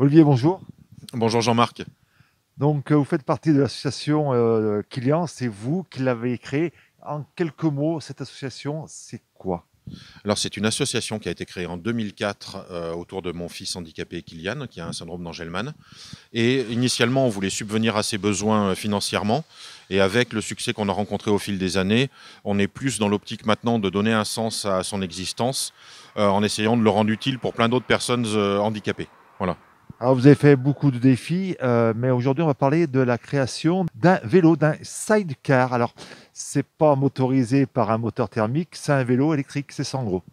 Olivier, bonjour. Bonjour Jean-Marc. Donc, vous faites partie de l'association Kilian, c'est vous qui l'avez créée. En quelques mots, cette association, c'est quoi? Alors c'est une association qui a été créée en 2004 autour de mon fils handicapé Kylian, qui a un syndrome d'Angelman. Et initialement, on voulait subvenir à ses besoins financièrement. Et avec le succès qu'on a rencontré au fil des années, on est plus dans l'optique maintenant de donner un sens à son existence en essayant de le rendre utile pour plein d'autres personnes handicapées. Voilà. Alors, vous avez fait beaucoup de défis, mais aujourd'hui, on va parler de la création d'un vélo, d'un sidecar. Alors, c'est pas motorisé par un moteur thermique, c'est un vélo électrique, c'est ça en gros.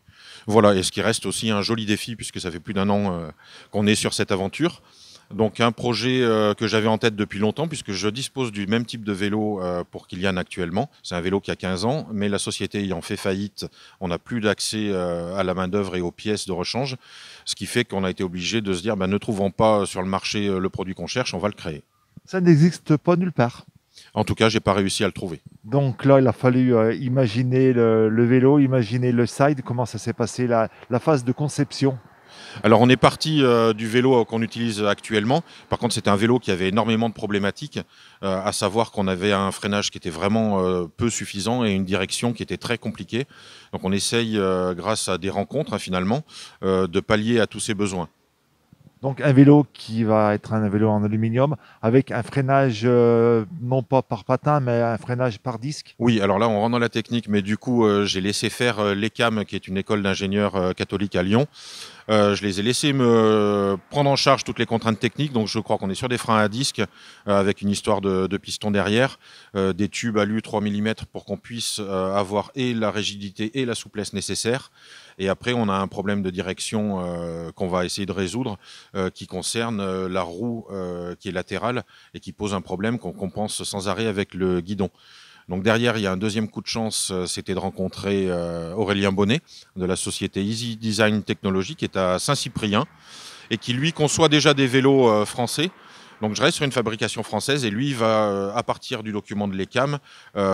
Voilà, et ce qui reste aussi un joli défi puisque ça fait plus d'un an qu'on est sur cette aventure. Donc un projet que j'avais en tête depuis longtemps puisque je dispose du même type de vélo pour Kylian actuellement. C'est un vélo qui a 15 ans, mais la société ayant fait faillite, on n'a plus d'accès à la main-d'œuvre et aux pièces de rechange, ce qui fait qu'on a été obligé de se dire ne trouvons pas sur le marché le produit qu'on cherche, on va le créer. Ça n'existe pas nulle part. En tout cas, j'ai pas réussi à le trouver. Donc là, il a fallu imaginer le vélo, imaginer le side, comment ça s'est passé, la phase de conception. Alors on est parti du vélo qu'on utilise actuellement. Par contre, c'était un vélo qui avait énormément de problématiques, à savoir qu'on avait un freinage qui était vraiment peu suffisant et une direction qui était très compliquée. Donc on essaye, grâce à des rencontres finalement, de pallier à tous ces besoins. Donc un vélo qui va être un vélo en aluminium avec un freinage non pas par patin mais un freinage par disque. Oui, alors là on rentre dans la technique, mais du coup j'ai laissé faire l'ECAM, qui est une école d'ingénieurs catholique à Lyon. Je les ai laissés me prendre en charge toutes les contraintes techniques. Donc je crois qu'on est sur des freins à disque avec une histoire de piston derrière, des tubes alu 3 mm pour qu'on puisse avoir et la rigidité et la souplesse nécessaires. Et après, on a un problème de direction qu'on va essayer de résoudre qui concerne la roue qui est latérale et qui pose un problème qu'on compense sans arrêt avec le guidon. Donc derrière, il y a un deuxième coup de chance, c'était de rencontrer Aurélien Bonnet de la société Easy Design Technology qui est à Saint-Cyprien et qui lui conçoit déjà des vélos français. Donc je reste sur une fabrication française et lui va, à partir du document de l'ECAM,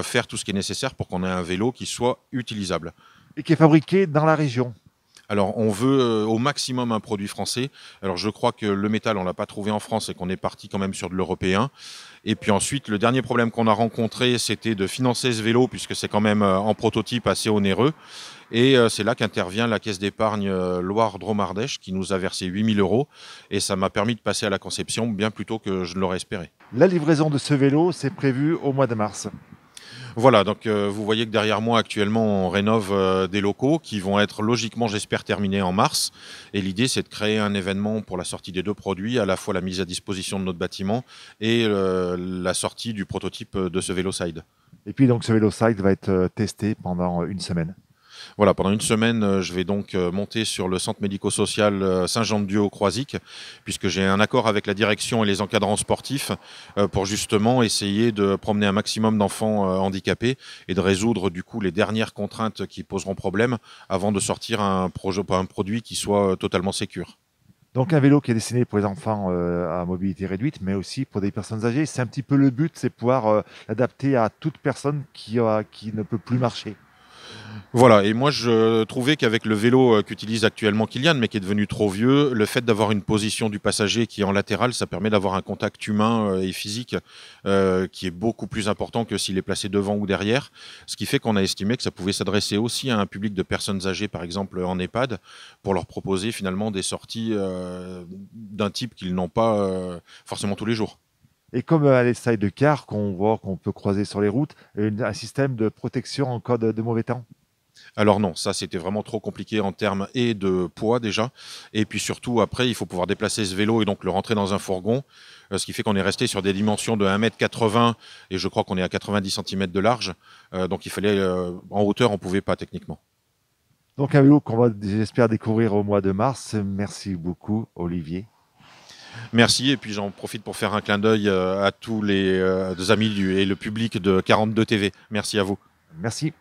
faire tout ce qui est nécessaire pour qu'on ait un vélo qui soit utilisable. Et qui est fabriqué dans la région. Alors, on veut au maximum un produit français. Alors, je crois que le métal, on l'a pas trouvé en France et qu'on est parti quand même sur de l'européen. Et puis ensuite, le dernier problème qu'on a rencontré, c'était de financer ce vélo, puisque c'est quand même en prototype assez onéreux. Et c'est là qu'intervient la caisse d'épargne Loire-Drôme-Ardèche, qui nous a versé 8 000 euros. Et ça m'a permis de passer à la conception bien plus tôt que je ne l'aurais espéré. La livraison de ce vélo, c'est prévu au mois de mars. Voilà, donc vous voyez que derrière moi actuellement on rénove des locaux qui vont être logiquement, j'espère, terminés en mars. Et l'idée c'est de créer un événement pour la sortie des deux produits, à la fois la mise à disposition de notre bâtiment et la sortie du prototype de ce Véloside. Et puis donc ce vélo side va être testé pendant une semaine. Voilà, pendant une semaine, je vais donc monter sur le centre médico-social Saint-Jean-de-Dieu au Croisic, puisque j'ai un accord avec la direction et les encadrants sportifs pour justement essayer de promener un maximum d'enfants handicapés et de résoudre du coup les dernières contraintes qui poseront problème avant de sortir un produit qui soit totalement sécure. Donc un vélo qui est destiné pour les enfants à mobilité réduite, mais aussi pour des personnes âgées. C'est un petit peu le but, c'est pouvoir l'adapter à toute personne qui ne peut plus marcher. Voilà, et moi je trouvais qu'avec le vélo qu'utilise actuellement Kylian, mais qui est devenu trop vieux, le fait d'avoir une position du passager qui est en latéral, ça permet d'avoir un contact humain et physique qui est beaucoup plus important que s'il est placé devant ou derrière, ce qui fait qu'on a estimé que ça pouvait s'adresser aussi à un public de personnes âgées, par exemple en EHPAD, pour leur proposer finalement des sorties d'un type qu'ils n'ont pas forcément tous les jours. Et comme à les sidecar qu'on voit, qu'on peut croiser sur les routes, un système de protection en cas de mauvais temps. Alors non, ça c'était vraiment trop compliqué en termes et de poids déjà, et puis surtout après il faut pouvoir déplacer ce vélo et donc le rentrer dans un fourgon, ce qui fait qu'on est resté sur des dimensions de 1,80 m et je crois qu'on est à 90 cm de large, donc il fallait en hauteur on pouvait pas techniquement. Donc un vélo qu'on va, j'espère, découvrir au mois de mars. Merci beaucoup, Olivier. Merci et puis j'en profite pour faire un clin d'œil à tous les amis et le public de 42 TV. Merci à vous. Merci.